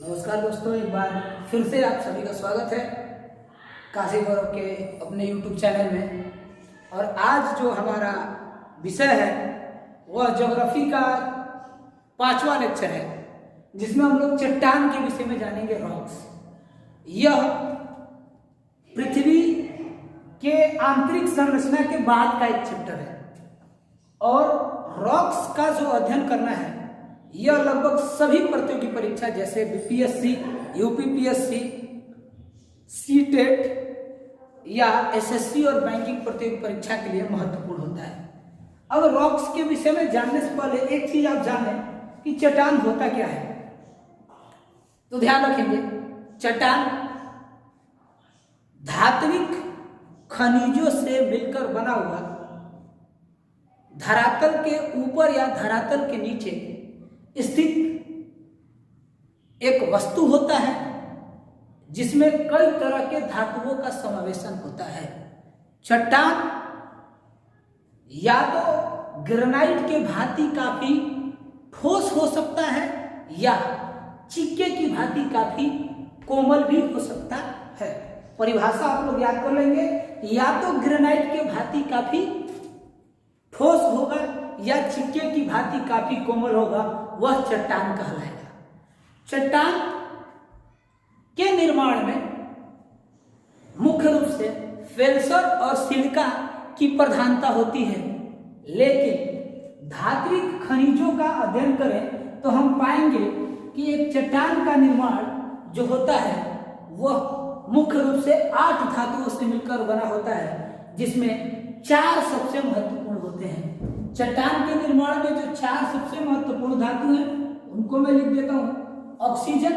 नमस्कार दोस्तों, एक बार फिर से आप सभी का स्वागत है काशी गौरव के अपने YouTube चैनल में। और आज जो हमारा विषय है वह ज्योग्राफी का 5वां लेक्चर है, जिसमें हम लोग चट्टान के विषय में जानेंगे। रॉक्स यह पृथ्वी के आंतरिक संरचना के बाद का एक चैप्टर है और रॉक्स का जो अध्ययन करना है यह लगभग सभी प्रतियोगी परीक्षा जैसे बीपीएससी, यूपीपीएससी, सीटेट या एसएससी और बैंकिंग प्रतियोगी परीक्षा के लिए महत्वपूर्ण होता है। अब रॉक्स के विषय में जानने से पहले एक चीज आप जानें कि चट्टान होता क्या है। तो ध्यान रखेंगे, चट्टान धात्विक खनिजों से मिलकर बना हुआ धरातल के ऊपर या धरातल के नीचे स्थित एक वस्तु होता है जिसमें कई तरह के धातुओं का समावेशन होता है। चट्टान या तो ग्रेनाइट के भांति काफी ठोस हो सकता है या चिक्के की भांति काफी कोमल भी हो सकता है। परिभाषा आप लोग याद कर लेंगे, या तो ग्रेनाइट के भांति काफी ठोस होगा या चिक्के की भांति काफी कोमल होगा, वह चट्टान कहलाएगा। चट्टान के निर्माण में मुख्य रूप से फेल्सर और सिलिका की प्रधानता होती है, लेकिन धात्विक खनिजों का अध्ययन करें तो हम पाएंगे कि एक चट्टान का निर्माण जो होता है वह मुख्य रूप से 8 धातुओं से मिलकर बना होता है, जिसमें 4 सबसे महत्वपूर्ण होते हैं। चट्टान के निर्माण में जो 4 सबसे महत्वपूर्ण धातु हैं उनको मैं लिख देता हूं: ऑक्सीजन,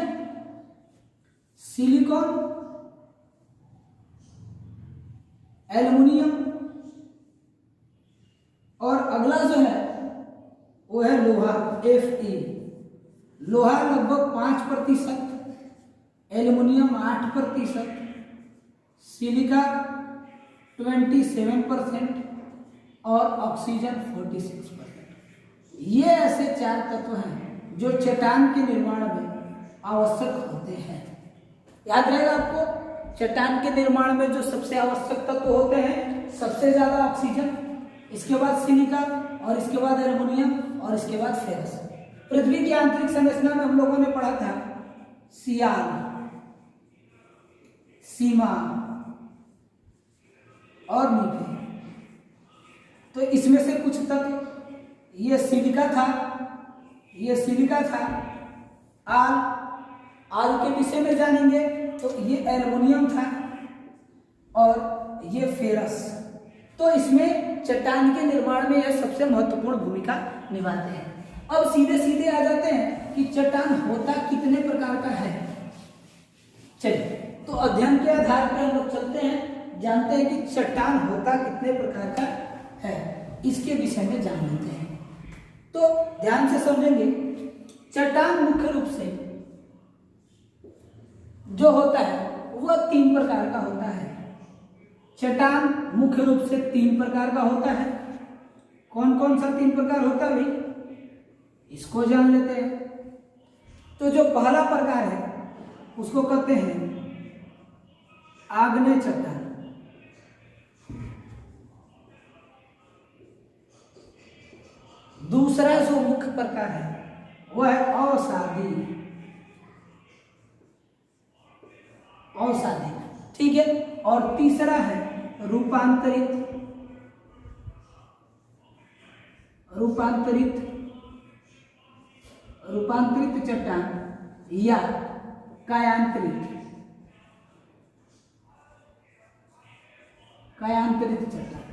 सिलिकॉन, एल्युमिनियम और अगला जो है वो है लोहा, Fe। लोहा लगभग 5%, एल्युमिनियम 8%, सिलिका 27% और ऑक्सीजन 46%। ये ऐसे 4 तत्व हैं जो चट्टान के निर्माण में आवश्यक होते हैं। याद रहेगा आपको, चट्टान के निर्माण में जो सबसे आवश्यक तत्व होते हैं, सबसे ज्यादा ऑक्सीजन, इसके बाद सिलिका और इसके बाद एल्युमिनियम और इसके बाद फेरस। पृथ्वी की आंतरिक संरचना में हम लोगों ने पढ़ा था सियाल, सीमा और मीठे। तो इसमें से कुछ तत्व, ये सिलिका था, ये सिलिका था। आल के विषय में जानेंगे तो ये एल्युमिनियम था और ये फेरस। तो इसमें चट्टान के निर्माण में यह सबसे महत्वपूर्ण भूमिका निभाते हैं। अब सीधे सीधे आ जाते हैं कि चट्टान होता कितने प्रकार का है। चलिए, तो अध्ययन के आधार पर हम लोग चलते हैं, जानते हैं कि चट्टान होता कितने प्रकार का है, इसके विषय में जान लेते हैं। तो ध्यान से समझेंगे, चट्टान मुख्य रूप से जो होता है वह 3 प्रकार का होता है। चट्टान मुख्य रूप से 3 प्रकार का होता है। कौन कौन सा 3 प्रकार होता है भाई, इसको जान लेते हैं। तो जो पहला प्रकार है उसको कहते हैं आग्नेय चट्टान। दूसरा जो मुख्य प्रकार है वह है अवसादी। ठीक है। और तीसरा है रूपांतरित चट्टान या कायांतरित चट्टान।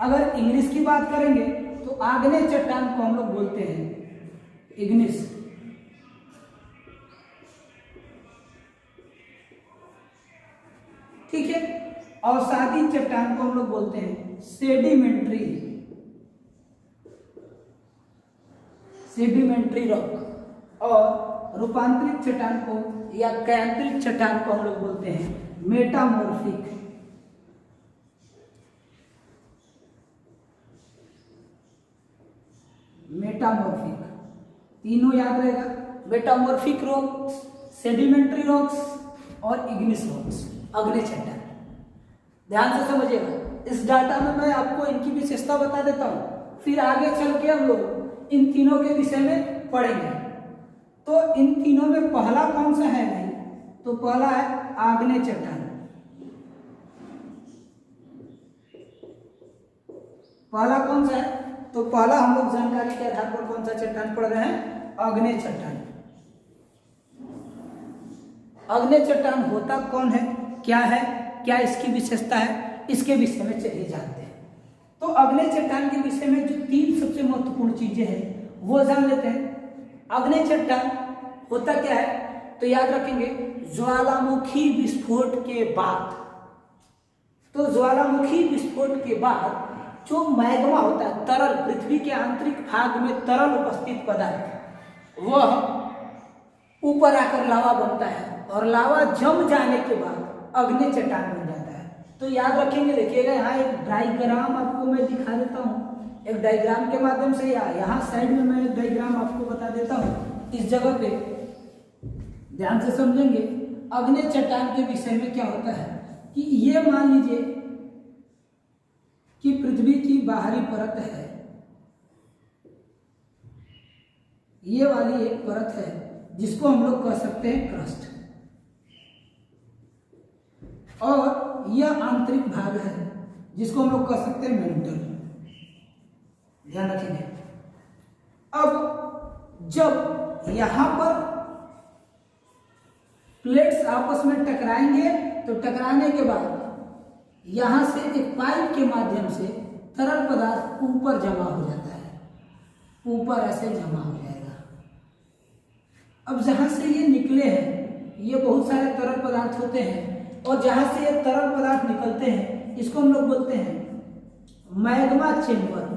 अगर इंग्लिश की बात करेंगे तो आग्नेय चट्टान को हम लोग बोलते हैं इग्निस। ठीक है। अवसादी चट्टान को हम लोग बोलते हैं सेडिमेंट्री रॉक। और रूपांतरित चट्टान को या कायांतरित चट्टान को हम लोग बोलते हैं मेटामॉर्फिक। तीनों याद रहेगा। मेटामॉर्फिक रॉक, सेडिमेंट्री रॉक्स और इग्निस रॉक्स, अग्नि चट्टान। ध्यान से समझिएगा, इस डाटा में मैं आपको इनकी विशेषता बता देता हूँ, फिर आगे चल के हम लोग इन तीनों के विषय में पढ़ेंगे। तो इन तीनों में पहला कौन सा है भाई? तो पहला है आग्नेय चट्टान। पहला कौन सा है? तो पहला हम लोग जानकारी के आधार पर कौन सा चट्टान पढ़ रहे हैं? आग्नेय चट्टान। आग्नेय चट्टान होता कौन है, क्या है, क्या इसकी विशेषता है, इसके विषय में चलिए जानते हैं। तो आग्नेय चट्टान के विषय में जो तीन सबसे महत्वपूर्ण चीजें हैं वो जान लेते हैं। आग्नेय चट्टान होता क्या है? तो याद रखेंगे, ज्वालामुखी विस्फोट के बाद, तो ज्वालामुखी विस्फोट के बाद जो मैग्मा होता है, तरल, पृथ्वी के आंतरिक भाग में तरल उपस्थित पदार्थ, वह ऊपर आकर लावा बनता है और लावा जम जाने के बाद आग्नेय चट्टान बन जाता है। तो याद रखेंगे, देखिएगा यहाँ एक डायग्राम आपको मैं दिखा देता हूँ, एक डायग्राम के माध्यम से, या यहाँ साइड में मैं एक डायग्राम आपको बता देता हूँ। इस जगह पे ध्यान से समझेंगे, आग्नेय चट्टान के विषय में क्या होता है कि ये मान लीजिए कि पृथ्वी की बाहरी परत है, ये वाली एक परत है जिसको हम लोग कह सकते हैं क्रस्ट, और यह आंतरिक भाग है जिसको हम लोग कह सकते हैं मेंटल। ध्यान रखेंगे। अब जब यहां पर प्लेट्स आपस में टकराएंगे तो टकराने के बाद यहां से एक पाइप के माध्यम से तरल पदार्थ ऊपर जमा हो जाता है, ऊपर ऐसे जमा हो जाएगा। अब जहां से ये निकले हैं, ये बहुत सारे तरल पदार्थ होते हैं, और जहां से ये तरल पदार्थ निकलते हैं इसको हम लोग बोलते हैं मैग्मा चेंबर,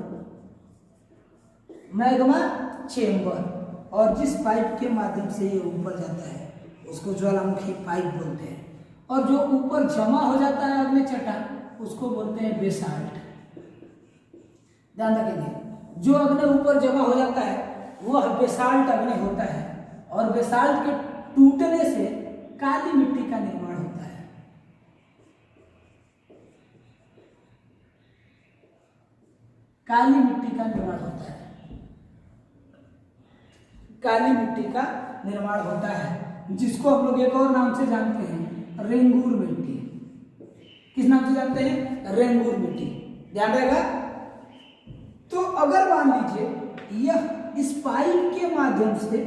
मैग्मा चेंबर। और जिस पाइप के माध्यम से ये ऊपर जाता है उसको ज्वालामुखी पाइप बोलते हैं, और जो ऊपर जमा हो जाता है आग्नेय चट्टान उसको बोलते हैं बेसाल्ट। ध्यान रखेंगे, जो अग्नि ऊपर जमा हो जाता है वह बेसाल्ट अग्नि होता है, और बेसाल्ट के टूटने से काली मिट्टी का निर्माण होता है। काली मिट्टी का निर्माण होता है, काली मिट्टी का निर्माण होता है, जिसको हम लोग एक और नाम से जानते हैं, रेंगूर मिट्टी। किस नाम से जानते हैं? रेंगूर मिट्टी। ध्यान रहेगा। तो अगर मान लीजिए यह इस पाइप के माध्यम से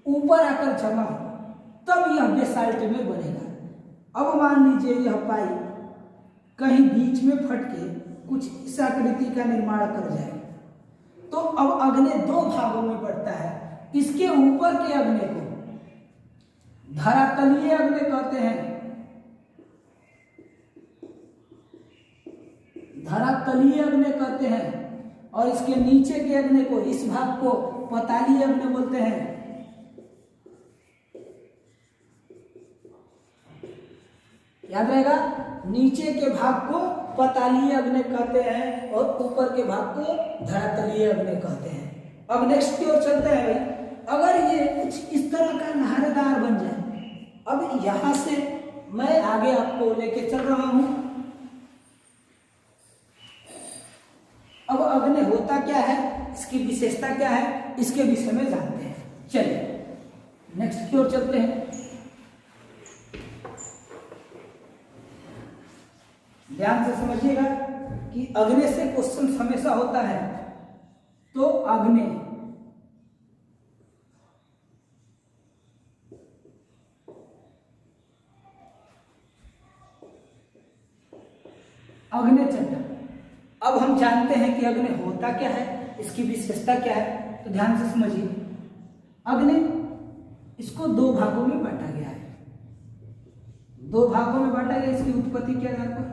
ऊपर आकर जमा हो तब यह बेसाल्ट में बनेगा। अब मान लीजिए यह पाइप कहीं बीच में फट के कुछ इस आकृति का निर्माण कर जाए, तो अब अग्नि दो भागों में बढ़ता है। इसके ऊपर के अग्नि को धरातलीय अग्नि कहते हैं, धरातलीय अग्नि कहते हैं, और इसके नीचे के अग्नि को, इस भाग को पतालीय अग्नि बोलते हैं। याद रहेगा, नीचे के भाग को पतालीय अग्नि कहते हैं और ऊपर के भाग को धरातलीय अग्नि कहते हैं। अब नेक्स्ट की ओर चलते हैं भाई। अगर ये कुछ इस तरह का लहरदार बन जाए, अब यहां से मैं आगे आपको लेके चल रहा हूं। अब अग्नि होता क्या है, इसकी विशेषता क्या है, इसके विषय में जानते हैं। चलिए नेक्स्ट की ओर चलते हैं। ध्यान से समझिएगा कि अग्नि से क्वेश्चन हमेशा होता है। तो अग्नि, अग्नि चट्टान। अब हम जानते हैं कि अग्नि होता क्या है, इसकी विशेषता क्या है। तो ध्यान से समझिए, अग्नि इसको दो भागों में बांटा गया है, दो भागों में बांटा गया इसकी उत्पत्ति के आधार पर।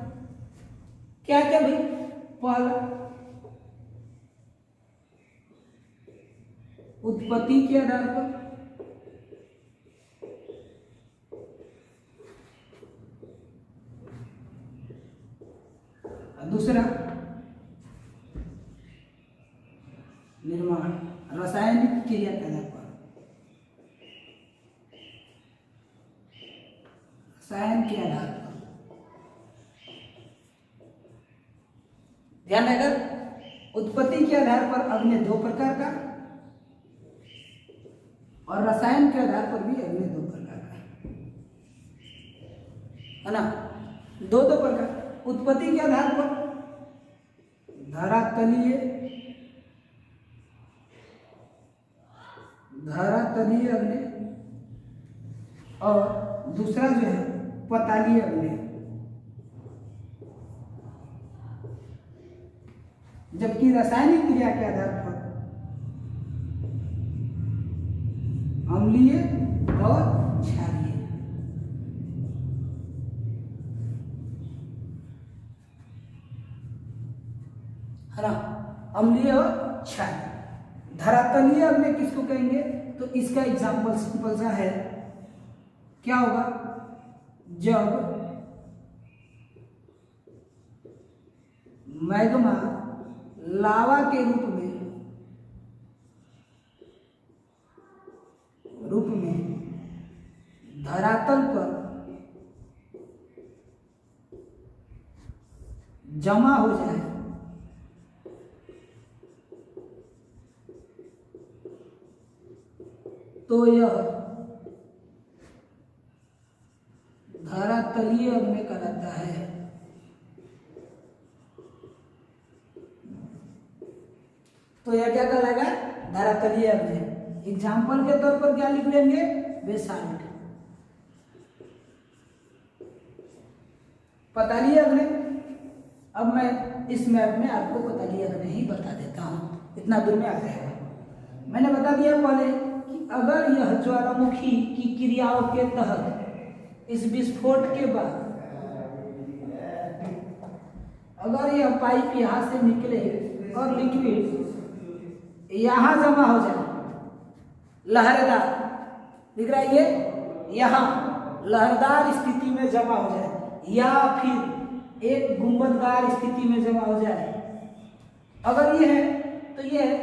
क्या क्या भाई? पहला उत्पत्ति के आधार पर, दूसरा निर्माण, रासायनिक क्रिया के आधार पर। ध्यान अगर उत्पत्ति के आधार पर अग्नि दो प्रकार का और रसायन के आधार पर भी अग्नि दो प्रकार का है ना, दो प्रकार। उत्पत्ति के आधार पर धरातलीय अग्नि और दूसरा जो है पतालीय अग्नि। जबकि रासायनिक क्रिया के आधार पर अम्लीय और क्षारीय। है ना, अम्लीय और क्षारीय। धरातलीय अग्नि किसको कहेंगे? तो इसका एग्जाम्पल सिंपल सा है, क्या होगा? जब मैग्मा लावा के रूप में धरातल पर जमा हो जाए तो यह धरातलीय अग्नि कहलाता है। तो यह क्या कहलाएगा? धरातलीय अग्नि। एग्जाम्पल के तौर पर क्या लिख लेंगे? बेसाल्ट। पतालीय अग्नि, अब मैं इस मैप में आपको पतालीय अग्नि ही बता देता हूं, इतना दूर में आ जाएगा। मैंने बता दिया पहले कि अगर यह ज्वालामुखी की क्रियाओं के तहत इस विस्फोट के बाद अगर यह पाइप यहां से निकले और लिक्विड यहां जमा हो जाए, लहरदार दिख रहा है ये, यहां लहरदार स्थिति में जमा हो जाए या फिर एक गुंबददार स्थिति में जमा हो जाए, अगर ये है तो ये है,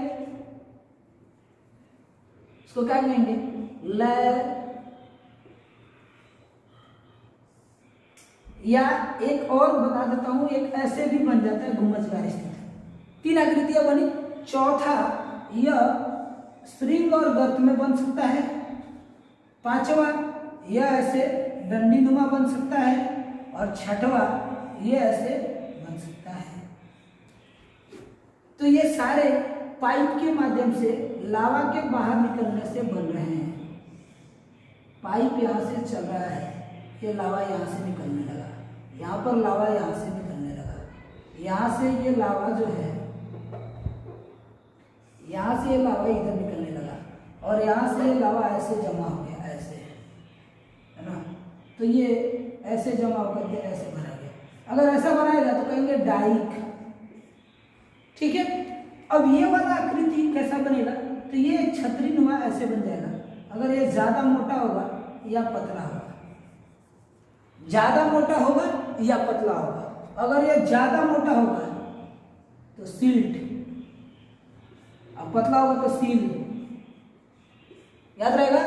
इसको क्या कहेंगे? लय। या एक और बता देता हूं, एक ऐसे भी बन जाता है गुंबददार स्थिति। तीन आकृतियां बनी। चौथा, यह स्प्रिंग और गर्त में बन सकता है। पांचवा, यह ऐसे डंडीनुमा बन सकता है। और छठवा, यह ऐसे बन सकता है। तो ये सारे पाइप के माध्यम से लावा के बाहर निकलने से बन रहे हैं। पाइप यहाँ से चल रहा है, ये लावा यहाँ से निकलने लगा, यहाँ पर लावा यहाँ से निकलने लगा, यहाँ से ये लावा जो है, यहाँ से ये लावा इधर निकलने लगा और यहाँ से ये लावा ऐसे जमा हो गया, ऐसे, है ना। तो ये ऐसे जमा होकर के ऐसे भरा गया। अगर ऐसा बनाएगा तो कहेंगे डाइक, ठीक है। अब ये वाला आकृति कैसा बनेगा? तो ये छतरी नुमा ऐसे बन जाएगा। अगर ये ज्यादा मोटा होगा या पतला होगा, ज्यादा मोटा होगा या पतला होगा। अगर ये ज्यादा मोटा होगा तो सिल्ट, अब पतला होगा तो सील, याद रहेगा।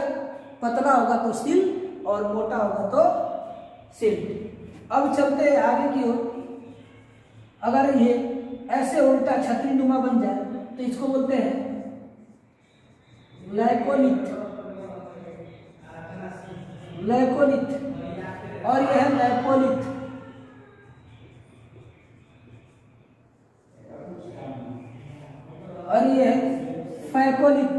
पतला होगा तो सील और मोटा होगा तो सिल्ट। अब चलते हैं आगे की ओर। अगर ये ऐसे उल्टा छतरी नुमा बन जाए तो इसको बोलते हैं लैकोलिथ, लैकोलिथ। और यह है लैपोलिथ। और यह है फैकोलिथ।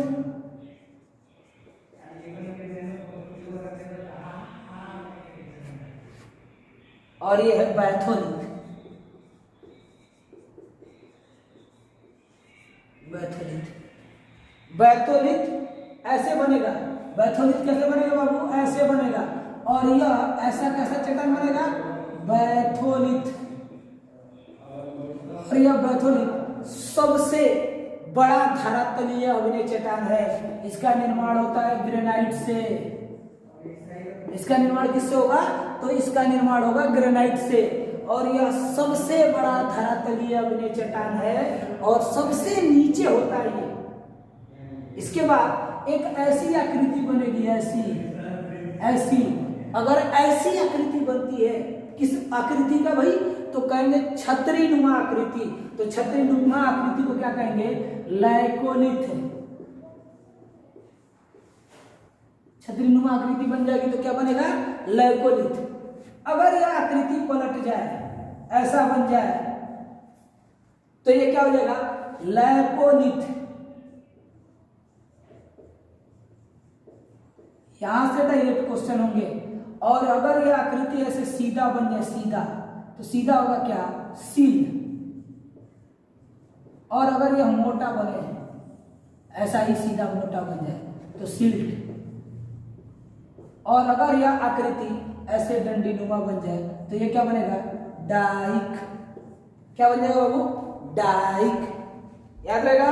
और यह है बैथोलिथ। बैथोलिथ ऐसे बनेगा। बैथोलिथ कैसे बनेगा बाबू? ऐसे बनेगा। और यह ऐसा कैसा चट्टान बनेगा? बैथोलिथ। और यह बैथोलिथ सबसे बड़ा धरातलीय अग्नि चट्टान है। इसका निर्माण होता है ग्रेनाइट से। इसका निर्माण किससे होगा? तो इसका निर्माण होगा ग्रेनाइट से। और यह सबसे बड़ा धरातलीय अग्नि चट्टान है और सबसे नीचे होता है ये। इसके बाद एक ऐसी आकृति बनेगी, ऐसी। अगर ऐसी आकृति बनती है, किस आकृति का भाई? तो कहेंगे छतरीनुमा आकृति। तो छतरीनुमा आकृति को क्या कहेंगे? लैकोलिथ। छतरीनुमा आकृति बन जाएगी तो क्या बनेगा? लैकोलिथ। अगर यह आकृति पलट जाए, ऐसा बन जाए, तो ये क्या हो जाएगा? लैपोलिथ। यहां से डायरेक्ट क्वेश्चन होंगे। और अगर यह आकृति ऐसे सीधा बन जाए, सीधा, तो सीधा होगा क्या? सील। और अगर यह मोटा बने, ऐसा ही सीधा मोटा बन जाए, तो सिल्ट। और अगर यह आकृति ऐसे डंडीनुमा बन जाए, तो ये क्या बनेगा? डाइक। क्या बन जाएगा बाबू? डाइक। याद रहेगा?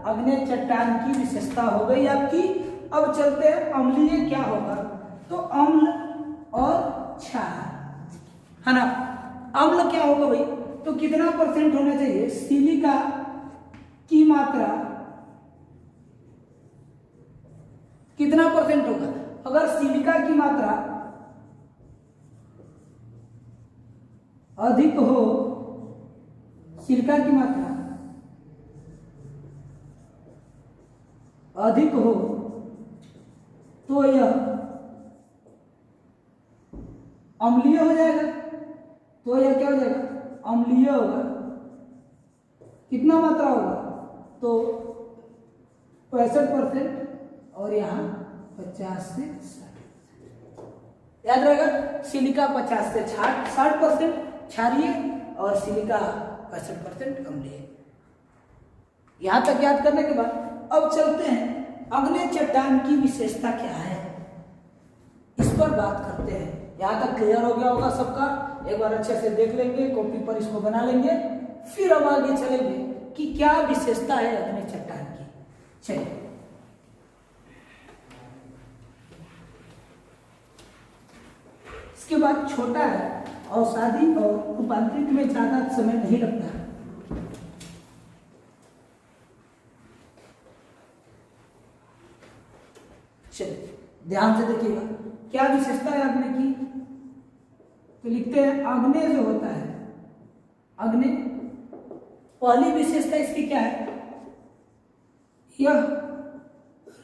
अग्नेय चट्टान की विशेषता हो गई आपकी। अब चलते हैं अम्लीय क्या होगा। तो अम्ल और क्षार, है ना। अम्ल क्या होगा भाई? तो कितना परसेंट होना चाहिए? सिलिका की मात्रा कितना परसेंट होगा? अगर सिलिका की मात्रा अधिक हो, सिलिका की मात्रा अधिक हो, तो यह अम्लीय हो जाएगा। तो यह क्या हो जाएगा? अम्लीय होगा। कितना मात्रा होगा? तो 65%, और यहाँ 50 से 60। याद रहेगा? सिलिका 50 से 60% क्षारीय और सिलिका 65% अम्लीय। यहां तक याद करने के बाद अब चलते हैं अग्नेय चट्टान की विशेषता क्या है, इस पर बात करते हैं। यहां तक क्लियर हो गया होगा सबका? एक बार अच्छे से देख लेंगे, कॉपी पर इसको बना लेंगे, फिर हम आगे चलेंगे कि क्या विशेषता है अग्नेय चट्टान की। चलिए, इसके बाद छोटा है, अवसादी और रूपांतरित में ज्यादा समय नहीं लगता है। चलिए ध्यान से देखिएगा, क्या विशेषता है अग्नि की। तो लिखते हैं अग्नि जो होता है, अग्नि, पहली विशेषता इसकी क्या है? यह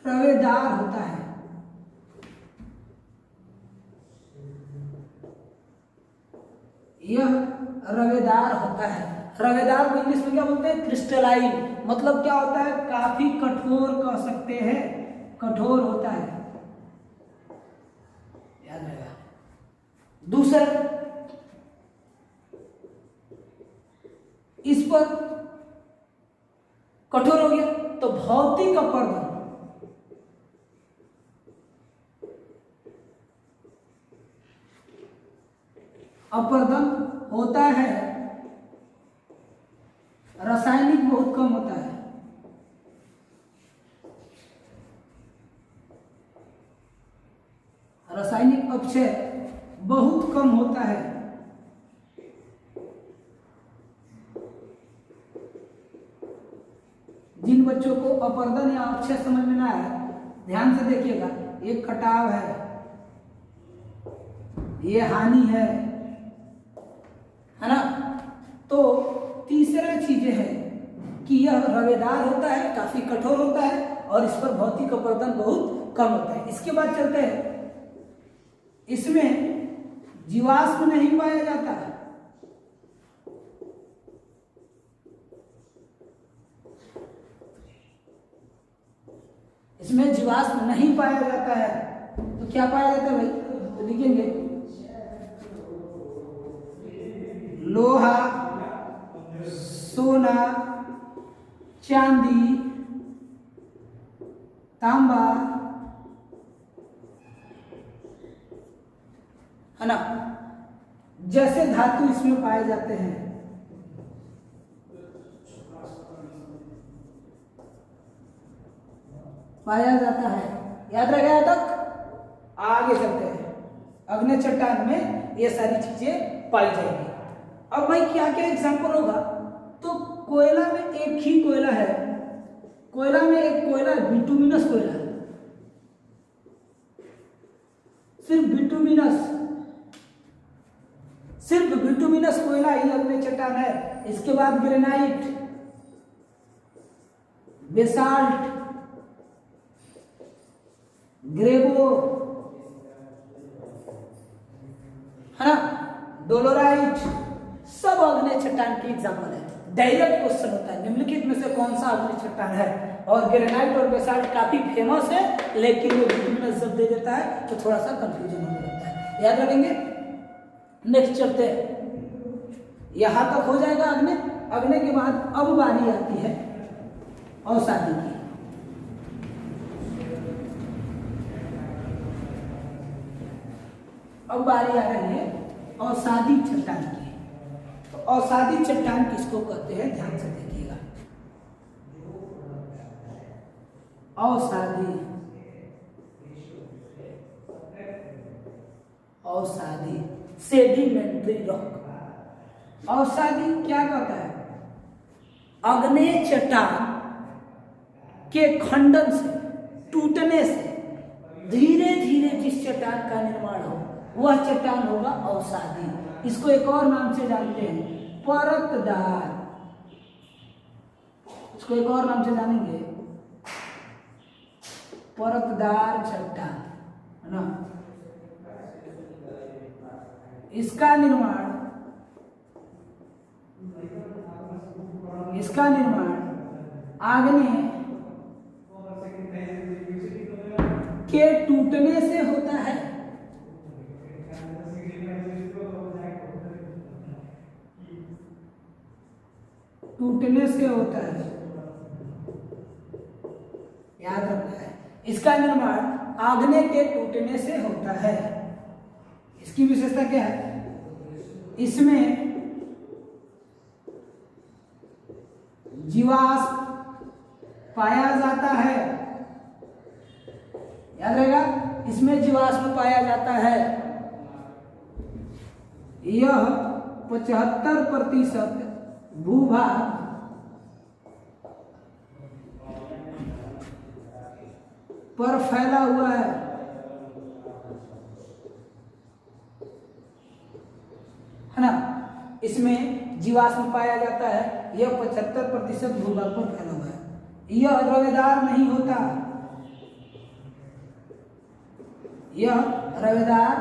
रवेदार होता है। यह रवेदार होता है। रवेदार को इंग्लिश में क्या बोलते हैं? क्रिस्टलाइन। मतलब क्या होता है? काफी कठोर कह सकते हैं, कठोर होता है। याद रहेगा। दूसरा, इस पर कठोर हो गया तो भौतिक अपर्दन, अपर्दन होता है, रासायनिक बहुत कम होता है। रासायनिक अपक्षय बहुत कम होता है। जिन बच्चों को अपर्दन या अपक्षय समझ में ना आए, ध्यान से देखिएगा। ये कटाव है, ये हानि है ना। तो तीसरा चीज है कि यह रवेदार होता है, काफी कठोर होता है, और इस पर भौतिक अपर्दन बहुत कम होता है। इसके बाद चलते हैं, इसमें जीवाश्म नहीं पाया जाता है। इसमें जीवाश्म नहीं पाया जाता है, तो क्या पाया जाता है भाई? तो लिखेंगे लोहा, सोना, चांदी, तांबा, है ना, जैसे धातु इसमें पाए जाते हैं। पाया जाता है। याद रह गया तक? आगे चलते हैं। अग्नि चट्टान में ये सारी चीजें पाई जाएंगी। अब भाई क्या क्या एग्जांपल होगा? तो कोयला में एक ही कोयला है, कोयला में एक कोयला है, बिटुमिनस कोयला है, सिर्फ बिटुमिनस, सिर्फ बिटुमिनस कोयला ही अग्नि चट्टान है। इसके बाद ग्रेनाइट, बेसाल्ट, ग्रेवो, है ना, डोलोराइट, सब अग्नि चट्टान की एग्जाम्पल है। डायरेक्ट क्वेश्चन होता है निम्नलिखित में से कौन सा अग्नि चट्टान है। और ग्रेनाइट और बेसाल्ट काफी फेमस है, लेकिन वो बिटुमिनस जब दे देता है तो थोड़ा सा कंफ्यूजन होने लगता है, याद रखेंगे। नेक्स्ट चलते हैं, यहां तक हो जाएगा अग्नि। अग्नि के बाद अब बारी आती है औषधि की। अब बारी आ रही है औषधि चट्टान की। तो औषधि चट्टान किसको कहते हैं, ध्यान से देखिएगा। औषधि, औषधि सेडिमेंट्री रॉक। औषधि क्या कहता है, अग्नेय चट्टान के खंडन से, टूटने से धीरे धीरे जिस चट्टान का निर्माण हो वह चट्टान होगा औषधि। इसको एक और नाम से जानते हैं, परतदार। इसको एक और नाम से जानेंगे, परतदार चट्टान, है ना। इसका निर्माण आग्नेय के टूटने से होता है। टूटने से होता है, याद रखना है। इसका निर्माण आग्नेय के टूटने से होता है। इसकी विशेषता क्या है, इसमें जीवाश्म पाया जाता है, याद रहेगा, इसमें जीवाश्म पाया जाता है। यह 75% भूभाग पर फैला हुआ है ना। इसमें जीवाश्म पाया जाता है, यह 75% भूभाग पर फैला हुआ है। यह रवेदार नहीं होता, यह रवेदार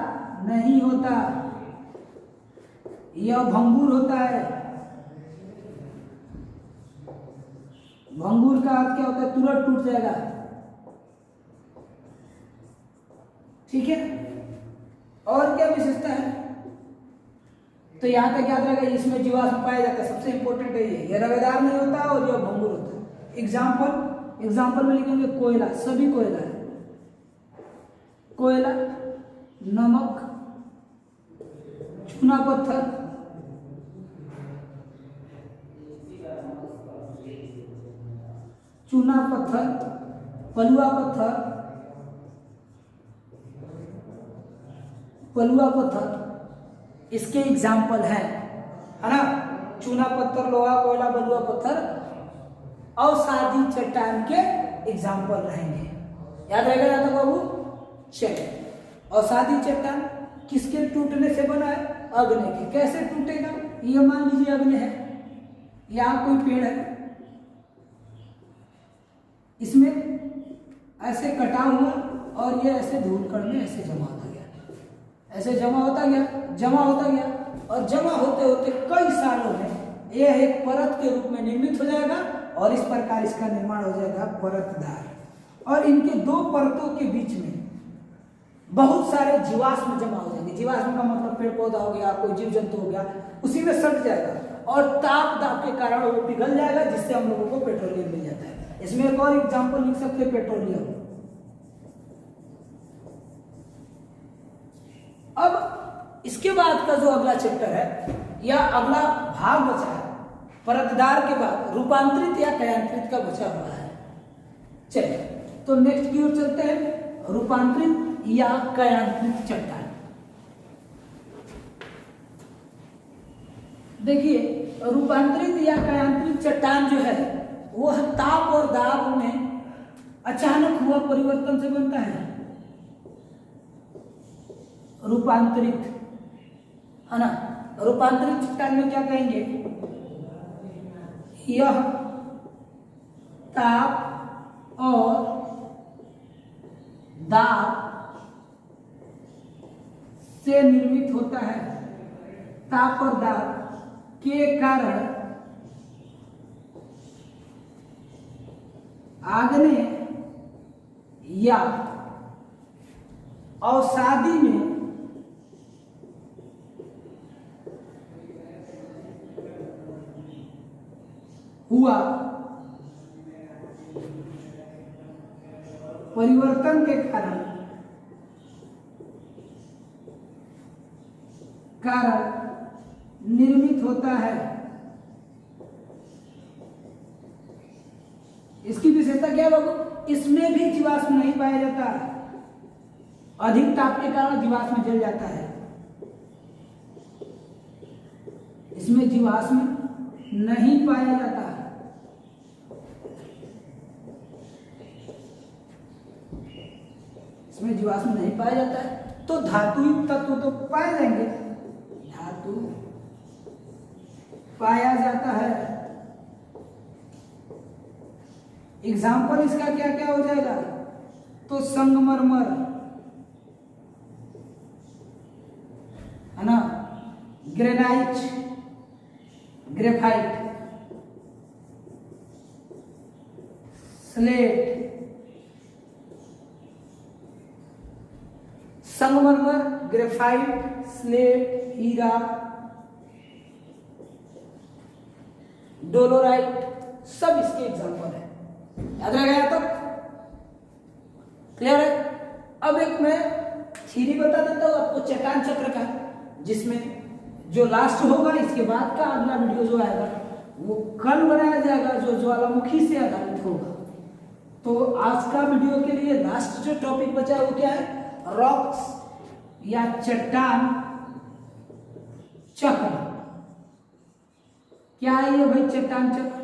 नहीं होता, यह भंगुर होता है। भंगुर का अर्थ क्या होता है, तुरंत टूट जाएगा, ठीक है। और क्या विशेषता है, तो यहां तक याद रखेगा, इसमें जीवाश्म पाया जाता है, सबसे इंपॉर्टेंट है ये रवेदार नहीं होता और यह भंगुर होता है। एग्जाम्पल में लिखेंगे कोयला, सभी कोयला है, कोयला, नमक, चूना पत्थर, पलुआ पत्थर इसके एग्जाम्पल है ना। चूना पत्थर, लोहा, कोयला, बलुआ पत्थर औषधि चट्टान के एग्जाम्पल रहेंगे, याद रहेगा ना तो बाबू। चलिए, औषधि चट्टान किसके टूटने से बना है, अग्नि के। कैसे टूटेगा, ये मान लीजिए अग्नि है, यहाँ कोई पेड़ है, इसमें ऐसे कटा हुआ और ये ऐसे धूल कण में ऐसे जमा होता गया, ऐसे जमा होता गया और जमा होते होते कई सालों में यह एक परत के रूप में निर्मित हो जाएगा और इस प्रकार इसका निर्माण हो जाएगा परतदार। और इनके दो परतों के बीच में बहुत सारे जीवाश्म जमा हो जाएंगे। जीवाश्म का मतलब पेड़ पौधा हो गया, कोई जीव जंतु हो गया, उसी में सट जाएगा और ताप दाब के कारण वो पिघल जाएगा, जिससे हम लोगों को पेट्रोलियम मिल जाता है। इसमें एक और एग्जाम्पल लिख सकते हैं, पेट्रोलियम। अब इसके बाद का जो अगला चैप्टर है या अगला भाग बचा है, परतदार के बाद रूपांतरित या कयांत्रित का बचा हुआ है। चलिए, तो नेक्स्ट की ओर चलते हैं, रूपांतरित या कयांत्रित चट्टान। देखिए, रूपांतरित या कयांत्रित चट्टान जो है वह ताप और दाब में अचानक हुआ परिवर्तन से बनता है। रूपांतरित, है ना, रूपांतरित चट्टान में क्या कहेंगे, यह ताप और दाब से निर्मित होता है। ताप और दाब के कारण आग्नेय या अवसादी में हुआ परिवर्तन के कारण निर्मित होता है। इसकी विशेषता क्या है बाबू, इसमें भी जीवाश्म नहीं पाया जाता, अधिक ताप के कारण जीवाश्म जल जाता है, इसमें जीवाश्म नहीं पाया जाता। इसमें जीवाश्म नहीं पाया जाता है, तो धातुयुक्त तत्व तो पाए जाएंगे, धातु पाया जाता है। एग्जाम्पल इसका क्या क्या हो जाएगा, तो संगमरमर है ना, ग्रेनाइट, ग्रेफाइट, स्लेट, संगमरमर, ग्रेफाइट, स्लेट, हीरा, डोलोराइट, सब इसके एग्जाम्पल है। याद रह गया तक? क्लियर है? अब एक मैं थ्योरी बता देता हूं आपको चट्टान चक्र का, जिसमें जो लास्ट होगा, इसके बाद का अगला वीडियो जो आएगा वो कल बनाया जाएगा, जो ज्वालामुखी से आधारित होगा। तो आज का वीडियो के लिए लास्ट जो टॉपिक बचा है वो क्या है, रॉक्स या चट्टान चक्र। क्या है ये भाई चट्टान चक्र,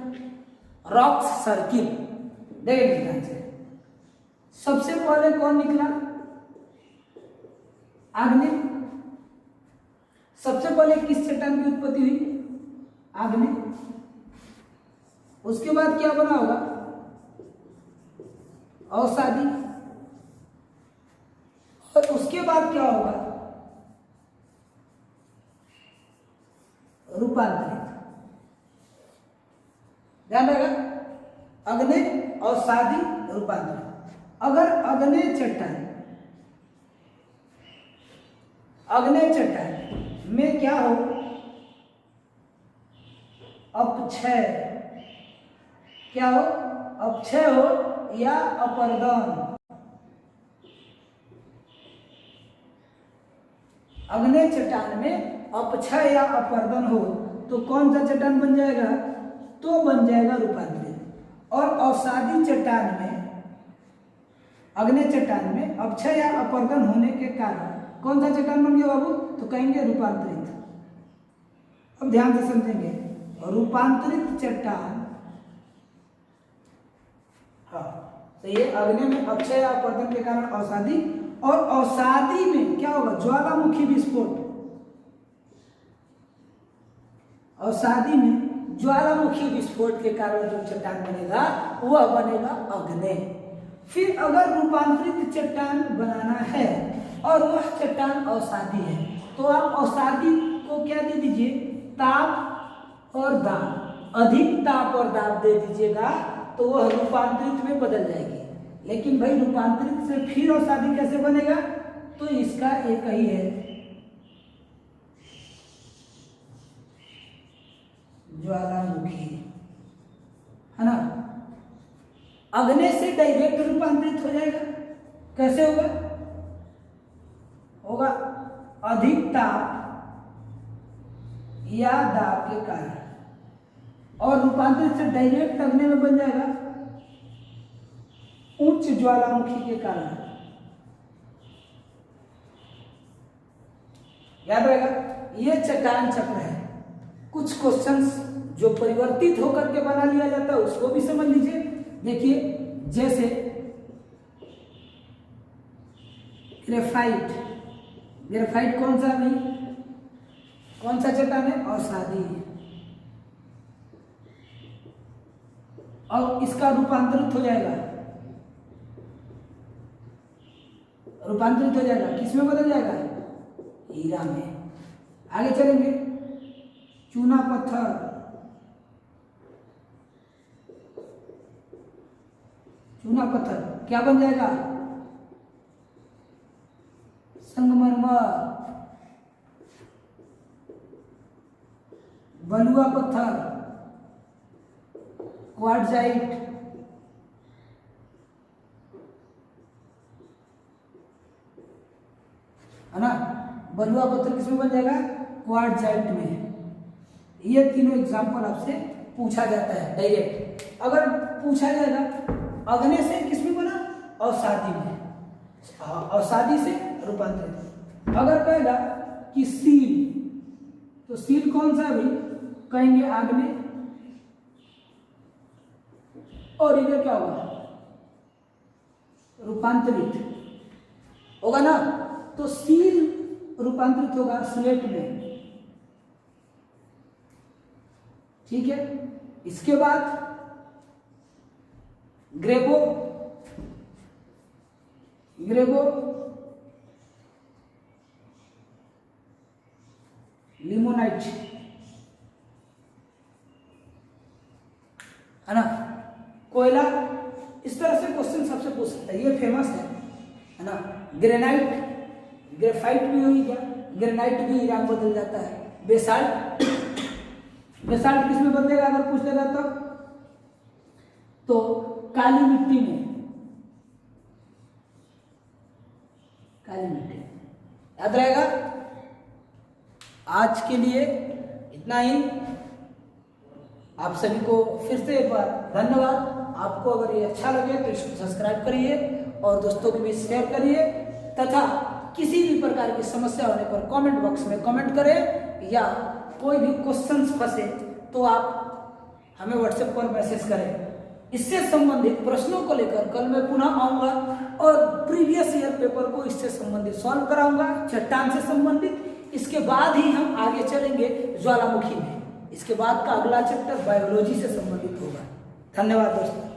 रॉक्स सर्किल। देखिए ध्यान से, सबसे पहले कौन निकला, आग्नेय। सबसे पहले किस चट्टान की उत्पत्ति हुई, आग्नेय। उसके बाद क्या बना होगा, अवसादी। और उसके बाद क्या होगा, रूपांतरित। ध्यान रहेगा, अग्नेय, अवसादी, रूपांतरित। अगर अग्नेय चट्टान में क्या हो, अपक्षय, क्या हो, अपक्षय हो या अपर्दन। अग्नेय चट्टान में अपक्षय या अपर्दन हो तो कौन सा चट्टान बन जाएगा, तो बन जाएगा रूपांतरित। और अवसादी चट्टान में, अग्नेय चट्टान में अपक्षय या अपर्दन होने के कारण कौन सा चट्टान बन गया बाबू, तो कहेंगे रूपांतरित। अब ध्यान से समझेंगे, रूपांतरित चट्टान, हाँ तो ये अग्नि में अक्षय या अपवर्तन के कारण अवसादी, और अवसादी में क्या होगा, ज्वालामुखी विस्फोट। अवसादी में ज्वालामुखी विस्फोट के कारण जो चट्टान बनेगा वह बनेगा अग्नेय। फिर अगर रूपांतरित चट्टान बनाना है और वह चट्टान अवसादी है, तो आप अवसादी को क्या दे दीजिए, ताप और दाब, अधिक ताप और दाब दे दीजिएगा तो वह रूपांतरित में बदल जाएगी। लेकिन भाई रूपांतरित से फिर अवसादी कैसे बनेगा, तो इसका एक ही है, ज्वालामुखी, है ना। अग्नि से डायरेक्ट रूपांतरित हो जाएगा, कैसे होगा, होगा अधिक ताप या दाब के कारण, और रूपांतरित से डायरेक्ट अग्नि में बन जाएगा उच्च ज्वालामुखी के कारण। याद रहेगा, ये चट्टान चक्र है। कुछ क्वेश्चंस जो परिवर्तित होकर के बना लिया जाता है उसको भी समझ लीजिए। देखिए, जैसे ग्रेफाइट, ग्रेफाइट कौन सा भाई, कौन सा चट्टान है? अवसादी। और इसका रूपांतरित हो जाएगा, रूपांतरित हो जाएगा, किसमें बदल जाएगा? हीरा में। आगे चलेंगे, चूना पत्थर, चूना पत्थर क्या बन जाएगा? संगमरमर। बलुआ पत्थर, क्वार्टजाइट, है ना? बलुआ पत्थर किसमें बन जाएगा? क्वार्टजाइट में। ये तीनों एग्जाम्पल आपसे पूछा जाता है डायरेक्ट। अगर पूछा जाएगा अग्नि से किसमें बना? अवसादी में, अवसादी से रूपांतरित। अगर कहेगा कि सील, तो सील कौन सा भी? कहेंगे आग्नेय। और इधर क्या होगा? रूपांतरित होगा ना, तो सील रूपांतरित होगा स्लेट में। ठीक है। इसके बाद ग्रेबो, ग्रेबो लिमोनाइट, है ना? कोयला। इस तरह से क्वेश्चन सबसे पूछ सकता है, ये फेमस है ना? ग्रेनाइट, ग्रेफाइट भी हो गया, ग्रेनाइट भी हीरा में बदल जाता है। बेसाल्ट, बेसाल्ट किसमें बदलेगा अगर पूछ लेगा तो काली मिट्टी में, काली मिट्टी। याद रहेगा। आज के लिए इतना ही। आप सभी को फिर से एक बार धन्यवाद। आपको अगर ये अच्छा लगे तो इसको सब्सक्राइब करिए और दोस्तों के बीच शेयर करिए, तथा किसी भी प्रकार की समस्या होने पर कमेंट बॉक्स में कमेंट करें, या कोई भी क्वेश्चंस फंसे तो आप हमें व्हाट्सएप पर मैसेज करें। इससे संबंधित प्रश्नों को लेकर कल मैं पुनः आऊंगा और प्रीवियस ईयर पेपर को इससे संबंधित सॉल्व कराऊंगा, चट्टान से संबंधित। इसके बाद ही हम आगे चलेंगे ज्वालामुखी में। इसके बाद का अगला चैप्टर बायोलॉजी से संबंधित होगा। धन्यवाद दोस्तों।